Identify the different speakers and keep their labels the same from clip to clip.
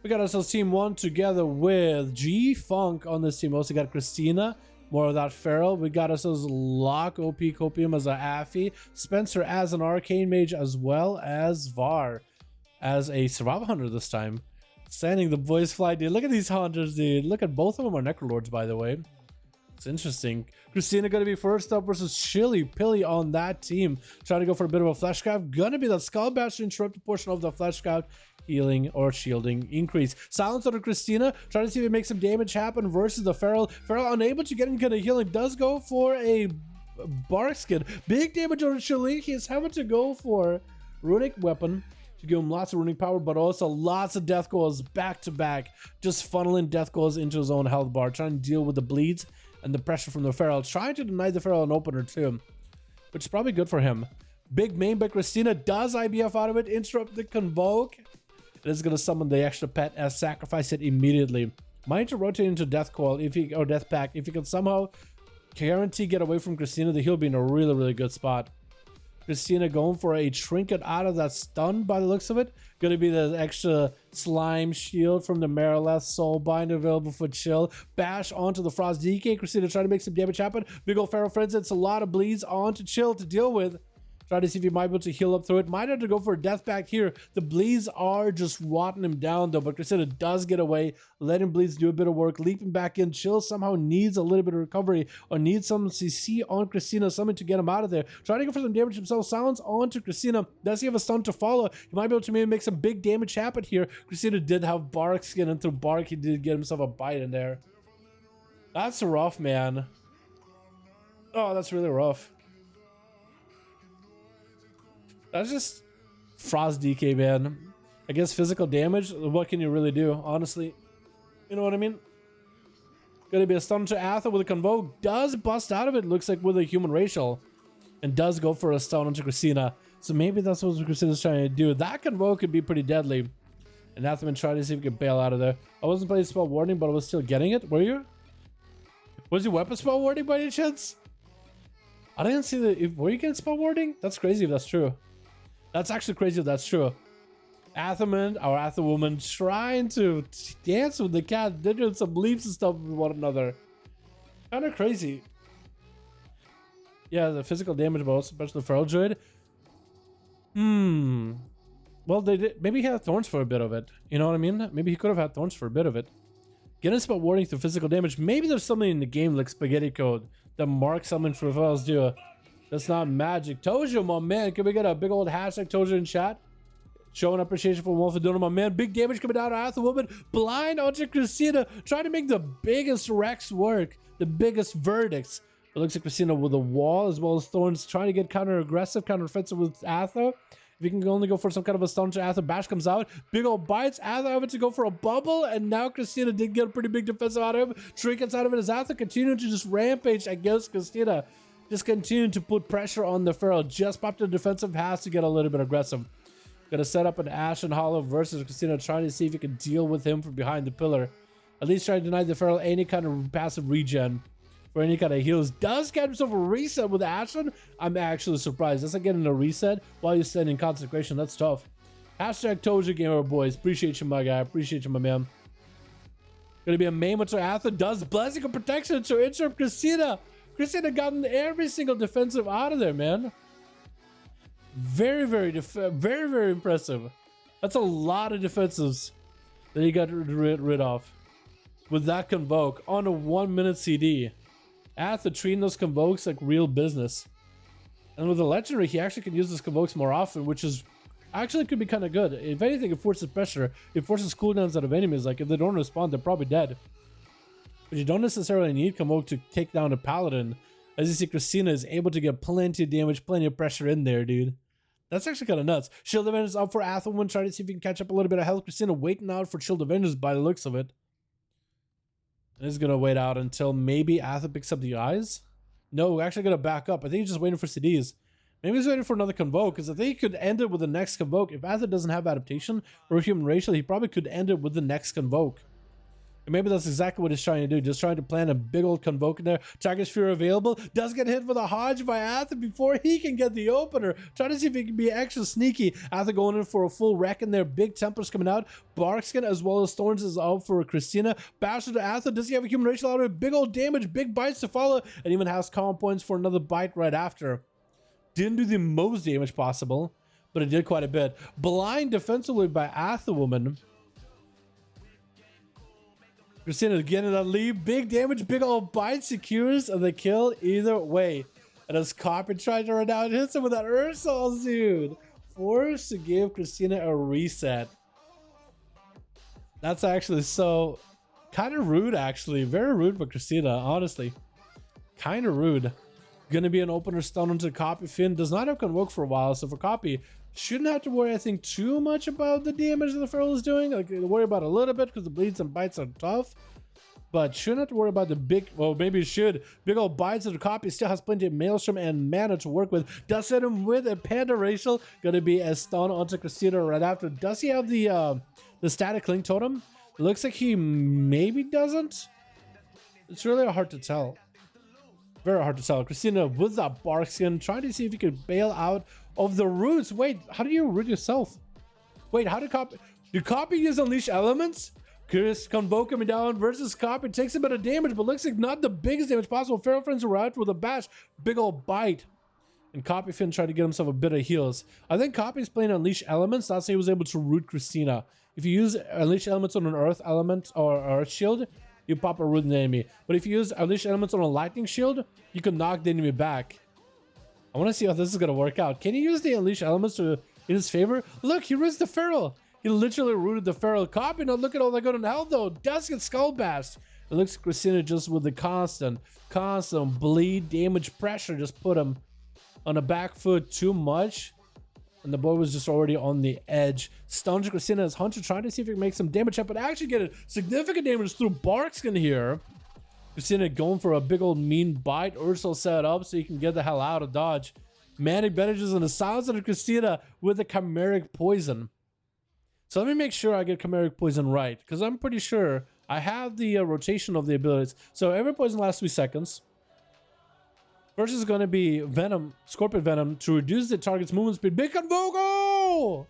Speaker 1: We got ourselves Team 1 together with G-Funk on this team. Also got Christina, more of that Feral. We got ourselves Locke, OP Copium as a Affy, Spencer as an Arcane Mage, as well as Var as a Survival Hunter this time. Sending the boys fly, dude. Look at these hunters, dude. Look at both of them are Necrolords, by the way. It's interesting. Christina going to be first up versus Chili Pilly on that team. Trying to go for a bit of a Fleshcraft. Going to be that Skull Bash to interrupt a portion of the Fleshcraft healing or shielding increase. Silence on Christina. Trying to see if it makes some damage happen versus the Feral. Feral unable to get any kind of healing. Does go for a Bark Skin. Big damage on Chili. He is having to go for Runic Weapon to give him lots of runic power, but also lots of death goals back to back, just funneling death goals into his own health bar, trying to deal with the bleeds and the pressure from the Feral, trying to deny the Feral an opener too, which is probably good for him. Big main by Christina does IBF out of it, interrupt the Convoke. It is going to summon the extra pet as sacrifice it immediately. Might to rotate into Death Coil if he, or Death Pack. If he can somehow guarantee get away from Christina, then he'll be in a really, really good spot. Christina going for a trinket out of that stun by the looks of it. Going to be the extra slime shield from the Marileth Soulbind available for Chill. Bash onto the Frost DK. Christina trying to make some damage happen. Big ol' Feral Friends. It's a lot of bleeds onto Chill to deal with. Try to see if he might be able to heal up through it. Might have to go for a death back here. The bleeds are just rotting him down though, but Christina does get away. Letting bleeds do a bit of work. Leaping back in. Chill somehow needs a little bit of recovery or needs some CC on Christina, something to get him out of there. Trying to go for some damage himself. Silence onto Christina. Does he have a stun to follow? He might be able to maybe make some big damage happen here. Christina did have Bark Skin, and through Bark he did get himself a bite in there. That's rough, man. Oh, that's really rough. That's just Frost DK, man. I guess physical damage, what can you really do, honestly? You know what I mean? Gonna be a stun to Atha with a Convoke. Does bust out of it, looks like, with a human racial. And does go for a stun onto Christina. So maybe that's what Christina's trying to do. That Convoke could be pretty deadly. And Athman tried to see if he could bail out of there. I wasn't playing spell warding, but I was still getting it. Were you? Was your weapon spell warding by any chance? I didn't see the... Were you getting spell warding? That's crazy if that's true. That's actually crazy if that's true. Athaman, our Athawoman, trying to dance with the cat. They're doing some leaps and stuff with one another. Kind of crazy. Yeah, the physical damage bonus, especially the Feral Druid. Well, they did. Maybe he had thorns for a bit of it. You know what I mean? Maybe he could have had thorns for a bit of it. Getting spell warding through physical damage. Maybe there's something in the game like Spaghetti Code that marks something for Ferals do. That's not magic. Tojo, my man. Can we get a big old hashtag Tojo in chat? Showing appreciation for Wolf Aduna, my man. Big damage coming down to Athawoman. Blind onto Christina. Trying to make the biggest Rex work. The biggest verdicts. It looks like Christina with a wall as well as thorns. Trying to get counter-aggressive, counter-offensive with Atha. If you can only go for some kind of a stun to Atha, Bash comes out. Big old bites. Atha having to go for a bubble. And now Christina did get a pretty big defensive out of him. Trinkets out of it as Atha continuing to just rampage against Christina. Just continue to put pressure on the Feral. Just popped the defensive, has to get a little bit aggressive. Gonna set up an Ashen Hollow versus Christina, trying to see if you can deal with him from behind the pillar. At least try to deny the Feral any kind of passive regen for any kind of heals. Does get himself a reset with Ashen. I'm actually surprised. That's like getting a reset while you're standing Consecration. That's tough. Hashtag Toja Gamer boys. Appreciate you, my guy. Appreciate you, my man. Gonna be a main to Atha. Does Blessing of Protection to interrupt Christina. Christina gotten every single defensive out of there, man. Very, very impressive. That's a lot of defensives that he got rid of with that Convoke on a 1 minute CD. Atha treating those Convokes like real business. And with the Legendary, he actually can use those Convokes more often, which is actually could be kind of good. If anything, it forces pressure. It forces cooldowns out of enemies. Like if they don't respond, they're probably dead. But you don't necessarily need Convoke to take down a Paladin. As you see, Christina is able to get plenty of damage, plenty of pressure in there, dude. That's actually kind of nuts. Shield Avengers up for Athelman, trying to see if he can catch up a little bit of health. Christina waiting out for Shield Avengers by the looks of it. And he's going to wait out until maybe Atha picks up the eyes. No, we're actually going to back up. I think he's just waiting for CDs. Maybe he's waiting for another Convoke, because I think he could end it with the next Convoke. If Atha doesn't have adaptation or human racial, he probably could end it with the next Convoke. And maybe that's exactly what he's trying to do. Just trying to plant a big old Convoke in there. Target Sphere available. Does get hit with a Hodge by Atha before he can get the opener. Trying to see if he can be extra sneaky. Atha going in for a full wreck in there. Big Templars coming out. Barkskin as well as Thorns is out for Christina. Basher to Atha. Does he have accumulation out of it? Big old damage. Big bites to follow. And even has calm points for another bite right after. Didn't do the most damage possible, but it did quite a bit. Blind defensively by Atha Woman. Christina getting that lead. Big damage, big old bite, secures the kill either way. And as Carpet tried to run out, hits him with that Ursol, dude. Forced to give Christina a reset. That's actually so kind of rude, actually. Very rude for Christina, honestly. Kind of rude. Gonna be an opener stun onto Copy. Finn does not have Convoke for a while, so for Copy, shouldn't have to worry, I think, too much about the damage that the Feral is doing. Like, worry about a little bit because the bleeds and bites are tough. But shouldn't have to worry about the big, well, maybe it should. Big old bites of the Copy. Still has plenty of Maelstrom and mana to work with. Does hit him with a Panda Racial. Gonna be a stun onto Christina right after. Does he have the static link totem? Looks like he maybe doesn't. It's really hard to tell. Very hard to tell. Christina with that Barkskin, trying to see if he could bail out of the roots. Wait, how do you root yourself? Wait, how did Copy... Did Copy use Unleash Elements? Chris Convoke him down versus Copy. Takes a bit of damage, but looks like not the biggest damage possible. Feral Friends are out with a bash. Big old bite. And Copy Finn tried to get himself a bit of heals. I think Copy's playing Unleash Elements. That's how he was able to root Christina. If you use Unleash Elements on an Earth Element or Earth Shield, you pop a root in the enemy. But if you use Unleash Elements on a Lightning Shield, you can knock the enemy back. I want to see how this is going to work out. Can he use the Unleash Elements in his favor? Look, he roots the Feral. He literally rooted the Feral. Copy, not look at all that good in health though. Does get Skull Bashed. It looks like Christina just with the constant bleed damage pressure just put him on a back foot too much. And the boy was just already on the edge. Stuns Christina as Hunter trying to see if he can make some damage up, but actually get significant damage through Barkskin here. Christina going for a big old mean bite. Ursula set up so you can get the hell out of dodge. Manic bandages and the silence of Christina with the Chimeric Poison. So let me make sure I get Chimeric Poison right, because I'm pretty sure I have the rotation of the abilities. So every poison lasts 3 seconds. First is going to be Venom, Scorpion Venom, to reduce the target's movement speed. Big Convoke! Oh!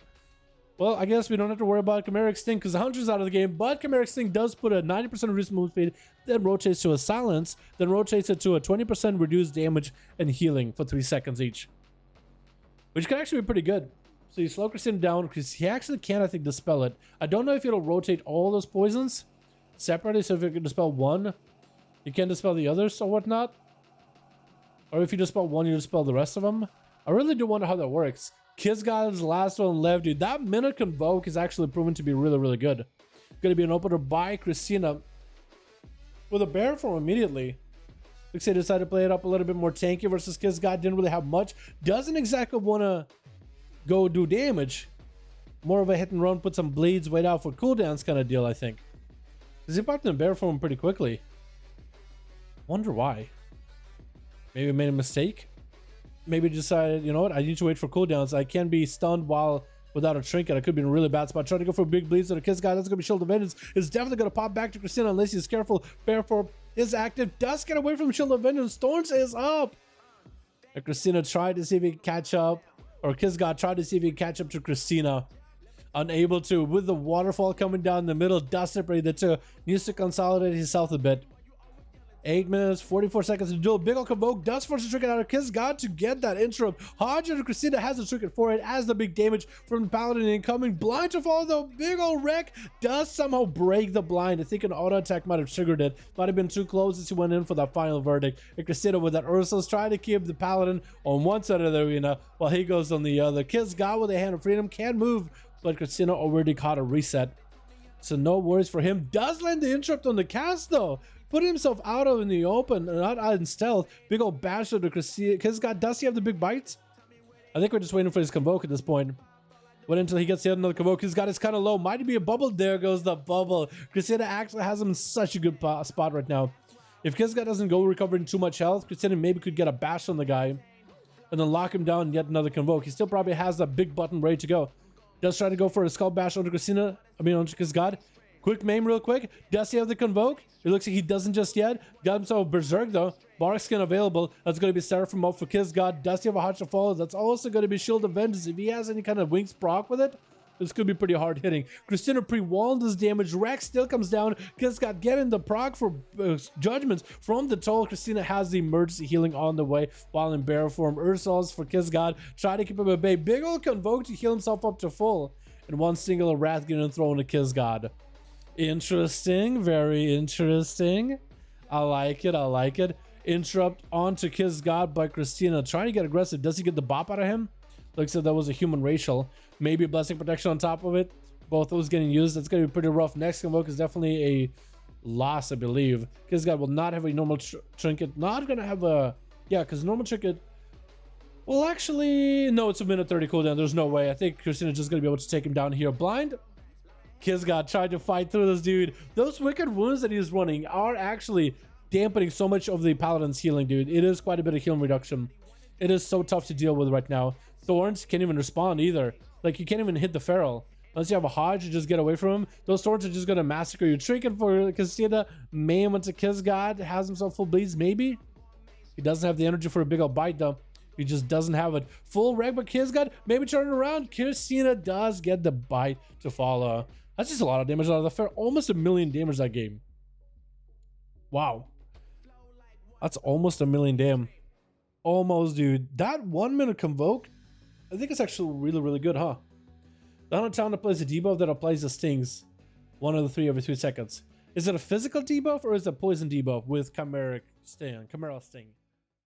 Speaker 1: Well, I guess we don't have to worry about Chimeric Sting because the Hunter's out of the game, but Chimeric Sting does put a 90% reduced movement speed, then rotates to a Silence, then rotates it to a 20% reduced damage and healing for 3 seconds each. Which can actually be pretty good. So you slow Christina down because he actually can, I think, dispel it. I don't know if it'll rotate all those poisons separately, so if you can dispel one, you can dispel the others or whatnot. Or if you dispel one, you dispel the rest of them. I really do wonder how that works. Kisgod's last one left, dude. That minute Convoke is actually proven to be really, really good. Going to be an opener by Christina with a bear form immediately. Looks like they decided to play it up a little bit more tanky versus Kisgod. Didn't really have much. Doesn't exactly want to go do damage. More of a hit and run, put some bleeds, wait out for cooldowns kind of deal, I think. Because he popped in a bear form pretty quickly. Wonder why. Maybe made a mistake. Maybe decided, you know what, I need to wait for cooldowns. I can't be stunned while without a trinket. I could be in a really bad spot. Trying to go for big bleeds on a Kiss guy. That's going to be Shield of Vengeance. It's definitely going to pop back to Christina unless he's careful. Bear form is active. Does get away from Shield of Vengeance. Thorns is up. And Christina tried to see if he can catch up. Or Kiss God tried to see if he can catch up to Christina. Unable to. With the waterfall coming down the middle. Does separate the two. Needs to consolidate his health a bit. 8 minutes, 44 seconds to duel. Big ol' Convoke does force a trinket out of Kiss God to get that interrupt. Hodge and Christina has a trinket for it as the big damage from the Paladin incoming. Blind to follow though. Big ol' wreck does somehow break the blind. I think an auto attack might have triggered it. Might have been too close as he went in for that final verdict. And Christina with that Ursul's trying to keep the Paladin on one side of the arena while he goes on the other. Kiss God with a hand of freedom can move, but Christina already caught a reset. So no worries for him. Does land the interrupt on the cast though. Put himself out in the open, not out in stealth. Big old basher to Christina. Kiss God, does he have the big bites? I think we're just waiting for his Convoke at this point. Wait until he gets the other Convoke. Kiss God is kind of low. Might be a bubble. There goes the bubble. Christina actually has him in such a good spot right now. If Kiss God doesn't go recovering too much health, Christina maybe could get a bash on the guy and then lock him down and get another Convoke. He still probably has that big button ready to go. Does try to go for a skull bash onto Christina. I mean, onto Kiss God. Quick maim real quick. Does he have the Convoke? It looks like he doesn't just yet. Got himself Berserk though. Bark Skin available. That's going to be Seraphim up for Kisgod. Does he have a Heart to Follow? That's also going to be Shield of Vengeance. If he has any kind of Wings proc with it, this could be pretty hard hitting. Christina pre-walled his damage. Rex still comes down. Kisgod getting the proc for Judgments from the toll. Christina has the emergency healing on the way while in bear form. Ursol's for Kisgod. Try to keep him at bay. Big ol' Convoke to heal himself up to full. And one single Wrath getting thrown to Kisgod. Interesting, very interesting. I like it, I like it. Interrupt onto Kisgod by Christina. Trying to get aggressive. Does he get the bop out of him? Looks like that was a human racial. Maybe a Blessing Protection on top of it. Both those getting used. That's going to be pretty rough. Next Convoke is definitely a loss, I believe. Kisgod will not have a normal trinket. Not going to have a... Yeah, because normal trinket... Well, actually... No, it's a minute 30 cooldown. There's no way. I think Christina's just going to be able to take him down here. Blind... Kisgod tried to fight through this dude. Those wicked wounds that he's running are actually dampening so much of the Paladin's healing, dude. It is quite a bit of healing reduction. It is so tough to deal with right now. Thorns can't even respond either. Like, you can't even hit the Feral. Unless you have a Hodge, you just get away from him. Those Thorns are just going to massacre you. Trinket for Christina. Maim onto Kisgod. Has himself full bleeds, maybe? He doesn't have the energy for a big old bite, though. He just doesn't have it. Full reg, but Kisgod maybe turn it around. Christina does get the bite to follow. That's just a lot of damage out of the Feral. Almost 1 million damage that game. Wow. That's almost 1 million damn. Almost, dude. That 1 minute Convoke, I think it's actually really, really good, huh? The Hunter Town applies a debuff that applies the stings. 1 of the 3 every 3 seconds. Is it a physical debuff or is it a poison debuff with Chimeric Sting? Chimeral Sting.